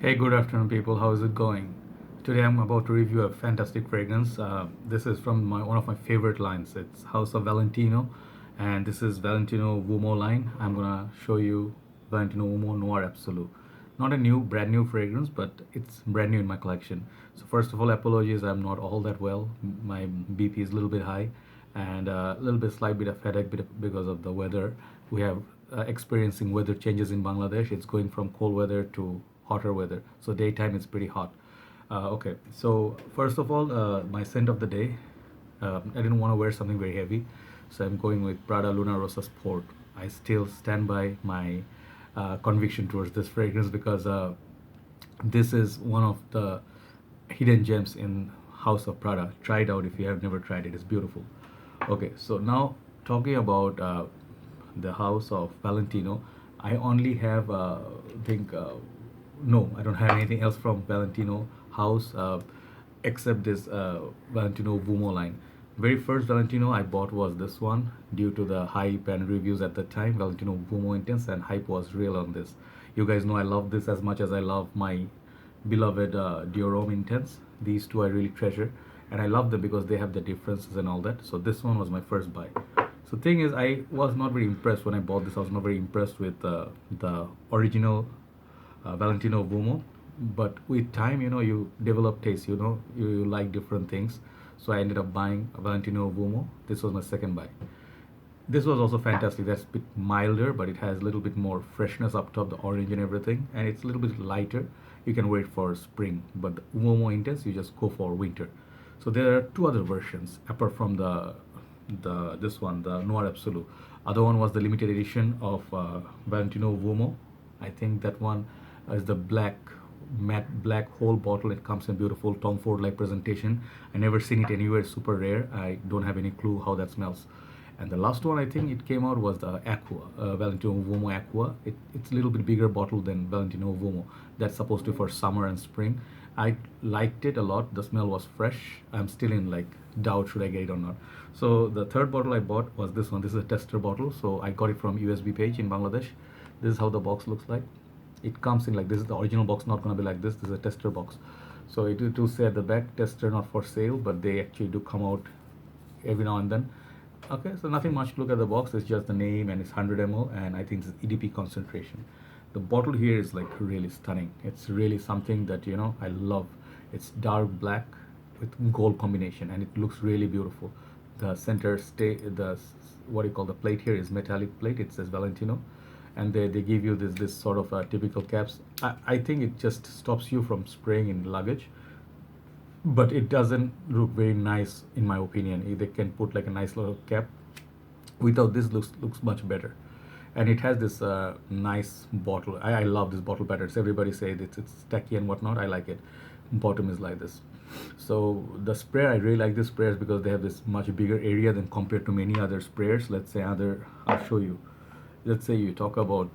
Hey, good afternoon, people. How is it going? Today, I'm about to review a fantastic fragrance. This is from one of my favorite lines. It's House of Valentino, and this is Valentino Uomo line. I'm gonna show you Valentino Uomo Noir Absolu. Not a brand new fragrance, but it's brand new in my collection. So first of all, apologies. I'm not all that well. My BP is a little bit high, and a little bit slight bit of headache because of the weather. We have experiencing weather changes in Bangladesh. It's going from cold weather to hotter weather. So daytime is pretty hot. Okay, so first of all, my scent of the day. I didn't want to wear something very heavy, so I'm going with Prada Luna Rosa Sport. I still stand by my conviction towards this fragrance because this is one of the hidden gems in House of Prada. Try it out if you have never tried it. It's beautiful. Okay, so now talking about the House of Valentino, I only have think no, I don't have anything else from Valentino House except this Valentino Vumo line. Very first Valentino I bought was this one due to the hype and reviews at the time. Valentino Vumo Intense, and hype was real on this. You guys know I love this as much as I love my beloved Dior Intense. These two I really treasure, and I love them because they have the differences and all that. So this one was my first buy. So thing is, I was not very impressed when I bought this. I was not very impressed with the original Valentino Uomo. But with time, you develop taste. You like different things. So I ended up buying a Valentino Uomo. This was my second buy. This was also fantastic. That's a bit milder, but it has a little bit more freshness up top, the orange and everything, and it's a little bit lighter. You can wait for spring, but the Uomo Intense, you just go for winter. So there are two other versions apart from the this one, the Noir Absolu. Other one was the limited edition of Valentino Uomo. I think that one is the matte black whole bottle. It comes in beautiful Tom Ford like presentation. I never seen it anywhere. It's super rare. I don't have any clue how that smells. And the last one I think it came out was the Aqua, Valentino Uomo Aqua. It's a little bit bigger bottle than Valentino Uomo. That's supposed to be for summer and spring. I liked it a lot. The smell was fresh. I'm still in like doubt should I get it or not. So the third bottle I bought was this one. This is a tester bottle. So I got it from USB page in Bangladesh. This is how the box looks like. It comes in like this. Is the original box, not gonna be like this. This is a tester box. So it will say at the back, tester not for sale, but they actually do come out every now and then. Okay, so nothing much to look at the box. It's just the name and it's 100 ml, and I think it's EDP concentration. The bottle here is like really stunning. It's really something that I love. It's dark black with gold combination, and it looks really beautiful. The center the what do you call the plate here is metallic plate. It says Valentino, and they give you this sort of typical caps. I think it just stops you from spraying in luggage, but it doesn't look very nice in my opinion. They can put like a nice little cap. Without this, looks much better. And it has this nice bottle. I love this bottle patterns. Everybody say it's tacky and whatnot. I like it. Bottom is like this. So the sprayer, I really like this sprayers because they have this much bigger area than compared to many other sprayers. Let's say I'll show you. Let's say you talk about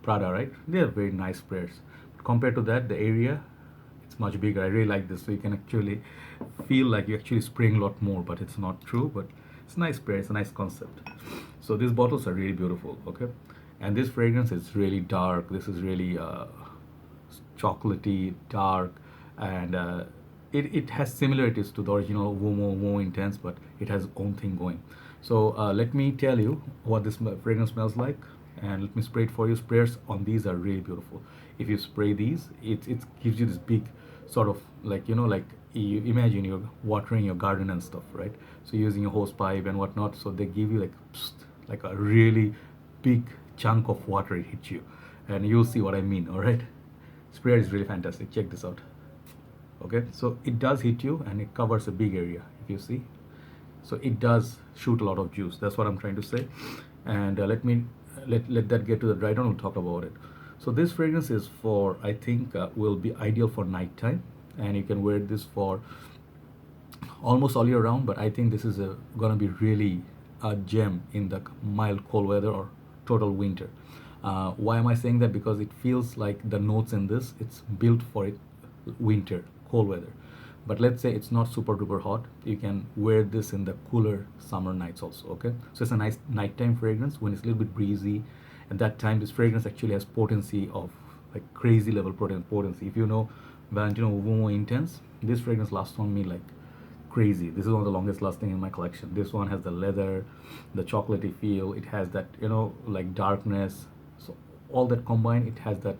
Prada, right? They are very nice sprayers. Compared to that, the area, it's much bigger. I really like this. So you can actually feel like you're actually spraying a lot more, but it's not true. But it's a nice spray. It's a nice concept. So these bottles are really beautiful. Okay, and this fragrance is really dark. This is really chocolatey, dark, and it has similarities to the original Uomo Intense, but it has its own thing going. So let me tell you what this fragrance smells like, and let me spray it for you. Sprayers on these are really beautiful. If you spray these, it gives you this big sort of like like you imagine you're watering your garden and stuff, right? So using a hose pipe and whatnot. So they give you like psst, like a really big chunk of water it hits you, and you'll see what I mean. All right, sprayer is really fantastic. Check this out. Okay, so it does hit you and it covers a big area if you see. So it does shoot a lot of juice. That's what I'm trying to say. And let that get to the dry down. We'll talk about it. So this fragrance is for, I think will be ideal for nighttime, and you can wear this for almost all year round. But I think this is gonna be really a gem in the mild cold weather or total winter. Why am I saying that? Because it feels like the notes in this, it's built for it winter cold weather. But let's say it's not super duper hot, you can wear this in the cooler summer nights also. Okay, so it's a nice nighttime fragrance when it's a little bit breezy. At that time, this fragrance actually has potency of like crazy level potency. If you know Valentino Uomo Intense, this fragrance lasts on me like crazy. This is one of the longest lasting in my collection. This one has the leather, the chocolatey feel. It has that, like darkness. So all that combined, it has that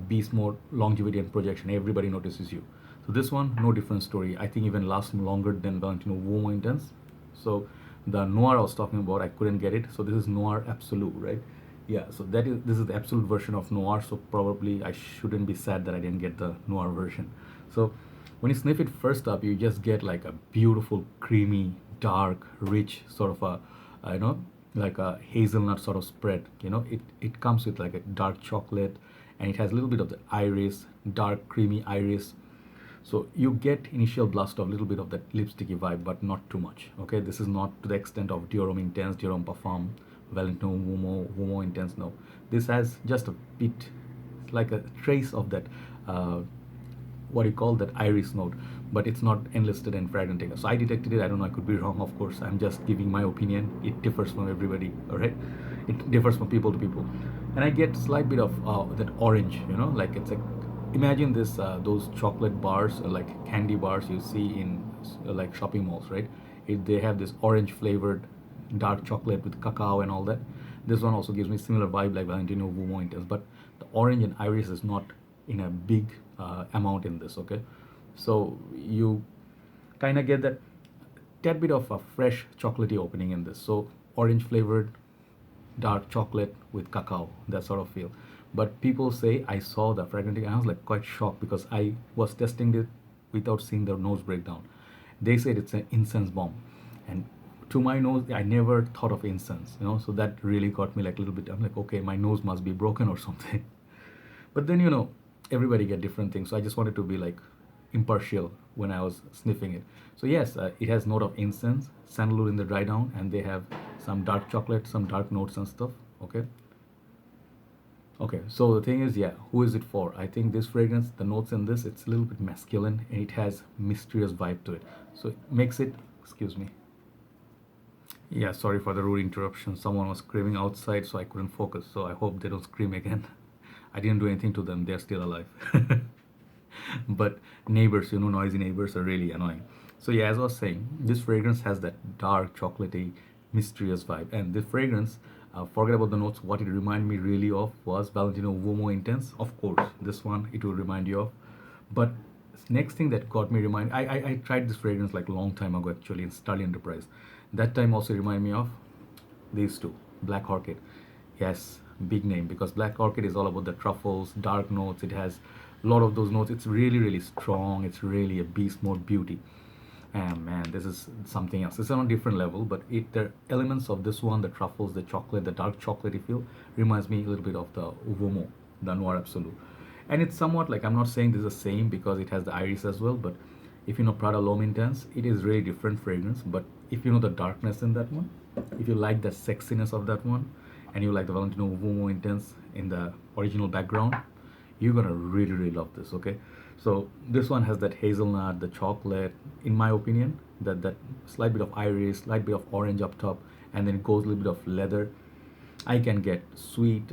beast mode, longevity and projection. Everybody notices you. So this one, no different story. I think even lasts longer than Valentino Uomo Intense. So the Noir I was talking about, I couldn't get it. So this is Noir Absolu, right? Yeah. So this is the absolute version of Noir. So probably I shouldn't be sad that I didn't get the Noir version. So when you sniff it first up, you just get like a beautiful, creamy, dark, rich sort of a, like a hazelnut sort of spread. It comes with like a dark chocolate, and it has a little bit of the iris, dark, creamy iris. So you get initial blast of a little bit of that lipsticky vibe, but not too much. Okay, this is not to the extent of Dior Intense, Dior Parfum, Valentino Uomo Intense. No, this has just a bit, like a trace of that. What you call that iris note, but it's not enlisted in Fragrantica. So I detected it. I don't know. I could be wrong. Of course, I'm just giving my opinion. It differs from everybody. All right, it differs from people to people, and I get slight bit of that orange. Like it's like, imagine this those chocolate bars, like candy bars you see in like shopping malls, right? They have this orange flavored dark chocolate with cacao and all that. This one also gives me similar vibe like Valentino Uomo Intense, but the orange and iris is not in a big amount in this. Okay, so you kind of get that tad bit of a fresh chocolatey opening in this. So orange flavored dark chocolate with cacao, that sort of feel. But people say, I saw the Fragrantica and I was like quite shocked because I was testing it without seeing the nose breakdown. They said it's an incense bomb, and to my nose, I never thought of incense. So that really got me like a little bit. I'm like, okay, my nose must be broken or something. But then everybody get different things. So I just wanted to be like impartial when I was sniffing it. So yes, it has note of incense, sandalwood in the dry down, and they have some dark chocolate, some dark notes and stuff. Okay. Okay, so the thing is, yeah, who is it for? I think this fragrance, the notes in this, it's a little bit masculine and it has mysterious vibe to it. So it makes it, excuse me. Yeah, sorry for the rude interruption. Someone was screaming outside, so I couldn't focus. So I hope they don't scream again. I didn't do anything to them. They're still alive. But neighbors, noisy neighbors are really annoying. So yeah, as I was saying, this fragrance has that dark, chocolatey, mysterious vibe. And this fragrance, forget about the notes. What it reminded me really of was Valentino Uomo Intense. Of course, this one it will remind you of. But next thing that got me remind, I tried this fragrance like a long time ago actually in Starly Enterprise. That time also reminded me of these two, Black Orchid. Yes, big name, because Black Orchid is all about the truffles, dark notes. It has a lot of those notes. It's really, really strong. It's really a beast mode beauty. And man, this is something else. It's on a different level, but the elements of this one, the truffles, the chocolate, the dark chocolatey feel, reminds me a little bit of the Uomo, the Noir Absolu. And it's somewhat like, I'm not saying this is the same because it has the iris as well, but if you know Prada L'Homme Intense, it is really different fragrance. But if you know the darkness in that one, if you like the sexiness of that one, and you like the Valentino Uomo Intense in the original background, you're gonna really, really love this. Okay, so this one has that hazelnut, the chocolate, in my opinion, that slight bit of iris, slight bit of orange up top, and then it goes a little bit of leather. I can get sweet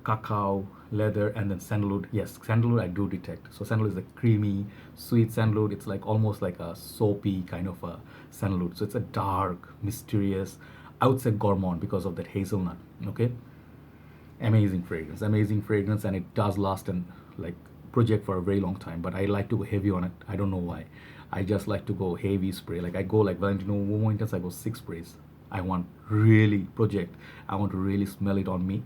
cacao, leather, and then sandalwood. Yes, sandalwood I do detect. So sandalwood is a creamy, sweet sandalwood. It's like almost like a soapy kind of a sandalwood. So it's a dark, mysterious, I would say gourmand because of that hazelnut. Okay, amazing fragrance, and it does last and like project for a very long time. But I like to go heavy on it. I don't know why. I just like to go heavy spray. Like I go like Valentino Uomo Intense, I go 6 sprays. I want really project. I want to really smell it on me.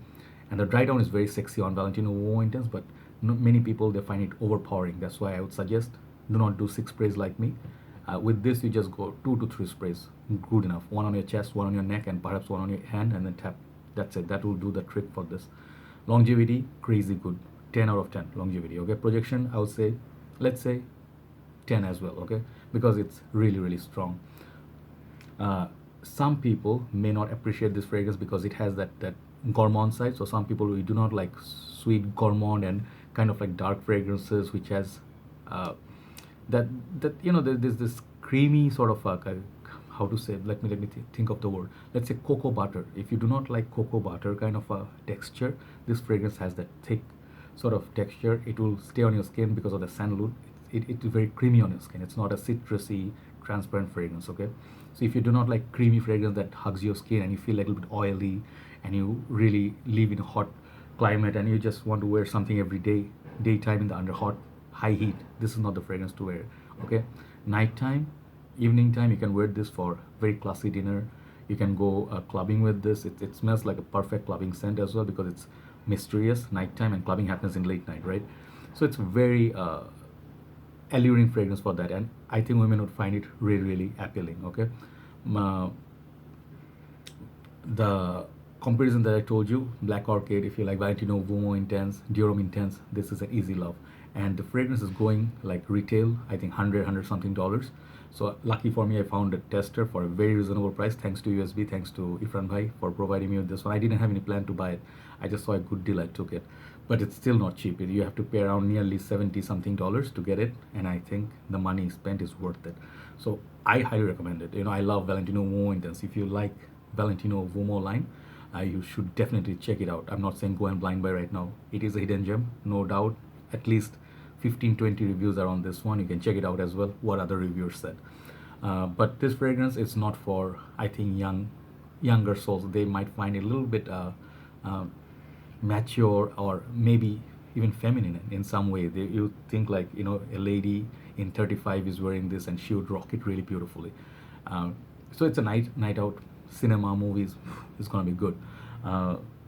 And the dry down is very sexy on Valentino Uomo Intense, but many people they find it overpowering. That's why I would suggest do not do 6 sprays like me. With this, you just go 2 to 3 sprays. Good enough. One on your chest, one on your neck, and perhaps one on your hand, and then tap. That's it. That will do the trick for this. Longevity, crazy good. 10 out of 10 longevity. Okay. Projection, I would say, let's say 10 as well. Okay. Because it's really, really strong. Some people may not appreciate this fragrance because it has that gourmand side. So some people who do not like sweet gourmand and kind of like dark fragrances, which has that there's this creamy sort of how to say, let me think of the word. Let's say cocoa butter. If you do not like cocoa butter kind of a texture, this fragrance has that thick sort of texture. It will stay on your skin because of the sandalwood. It is very creamy on your skin. It's not a citrusy, transparent fragrance. Okay, so if you do not like creamy fragrance that hugs your skin and you feel like a little bit oily, and you really live in a hot climate and you just want to wear something every day, daytime in the under hot high heat, this is not the fragrance to wear. Okay, nighttime, evening time, you can wear this for very classy dinner. You can go clubbing with this. It smells like a perfect clubbing scent as well because it's mysterious nighttime, and clubbing happens in late night, right? So it's very alluring fragrance for that, and I think women would find it really really appealing. Okay, uh, the comparison that I told you, Black Orchid, if you like Valentino Uomo Intense, Dior Intense, this is an easy love. And the fragrance is going like retail, I think 100 something dollars. So lucky for me, I found a tester for a very reasonable price. Thanks to USB, thanks to Ifran Bhai for providing me with this one. I didn't have any plan to buy it. I just saw a good deal, I took it. But it's still not cheap. You have to pay around nearly 70 something dollars to get it. And I think the money spent is worth it. So I highly recommend it. I love Valentino Uomo Intense. If you like Valentino Uomo line, you should definitely check it out. I'm not saying go and blind buy right now. It is a hidden gem, no doubt. At least 15-20 reviews are on this one. You can check it out as well, what other reviewers said. But this fragrance is not for, I think, younger souls. They might find it a little bit uh, mature or maybe even feminine in some way. You think like, a lady in 35 is wearing this and she would rock it really beautifully. So it's a night out cinema movies. It's gonna be good.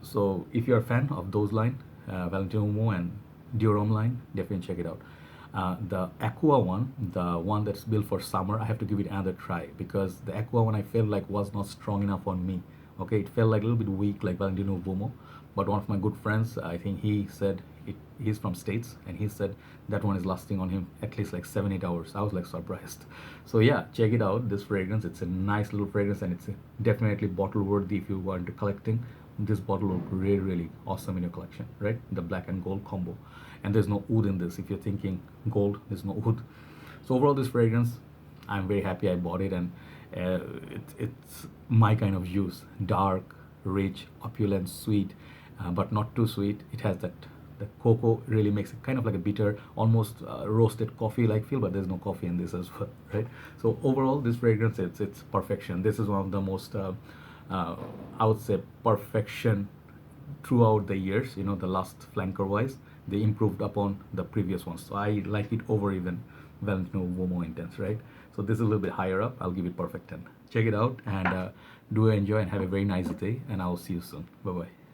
So if you're a fan of those line, Valentino Uomo and Dior line, definitely check it out. The Aqua one, the one that's built for summer, I have to give it another try because the Aqua one I felt like was not strong enough on me. Okay, it felt like a little bit weak, like Valentino Uomo. But one of my good friends, I think he said he's from States, and he said that one is lasting on him at least like 7-8 hours. I was like surprised. So yeah, check it out. This fragrance, it's a nice little fragrance, and it's definitely bottle worthy if you want to collecting. This bottle will look really really awesome in your collection, right? The black and gold combo, and there's no oud in this. If you're thinking gold, there's no oud. So overall, this fragrance, I'm very happy I bought it, and it's my kind of juice. Dark, rich, opulent, sweet, but not too sweet. It has that the cocoa really makes it kind of like a bitter, almost roasted coffee like feel, but there's no coffee in this as well, right? So overall, this fragrance, it's perfection. This is one of the most I would say perfection throughout the years. The last flanker wise, they improved upon the previous ones. So I like it over even Valentino Uomo Intense, right? So this is a little bit higher up. I'll give it perfect 10. Check it out and do enjoy and have a very nice day. And I'll see you soon. Bye bye.